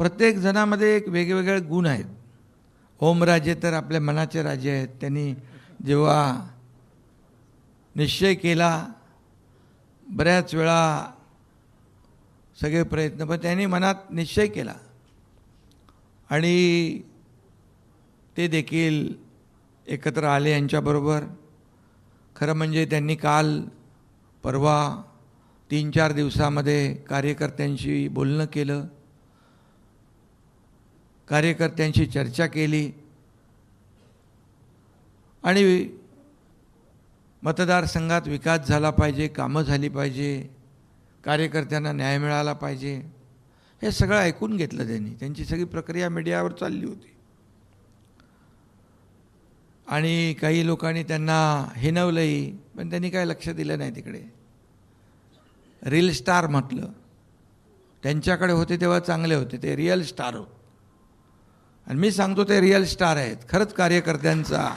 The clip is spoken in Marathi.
प्रत्येक जणामध्ये एक वेगवेगळे गुण आहेत. ओमराजे तर आपल्या मनाचे राजे आहेत. त्यांनी जेव्हा निश्चय केला, बऱ्याच वेळा सगळे प्रयत्न, पण त्यांनी मनात निश्चय केला आणि ते देखील एकत्र आले यांच्याबरोबर. खरं म्हणजे त्यांनी काल परवा 3-4 दिवसामध्ये कार्यकर्त्यांशी बोलणं केलं, कार्यकर्त्यांशी चर्चा केली आणि मतदारसंघात विकास झाला पाहिजे, कामं झाली पाहिजे, कार्यकर्त्यांना न्याय मिळाला पाहिजे, हे सगळं ऐकून घेतलं त्यांनी. त्यांची सगळी प्रक्रिया मीडियावर चालली होती आणि काही लोकांनी त्यांना हिणवलंही, पण त्यांनी काय लक्ष दिलं नाही तिकडे. रील स्टार म्हटलं, त्यांच्याकडे होते तेव्हा चांगले होते, ते रिअल स्टार होते. आणि मी सांगतो ते रिअल स्टार आहेत. खरंच कार्यकर्त्यांचा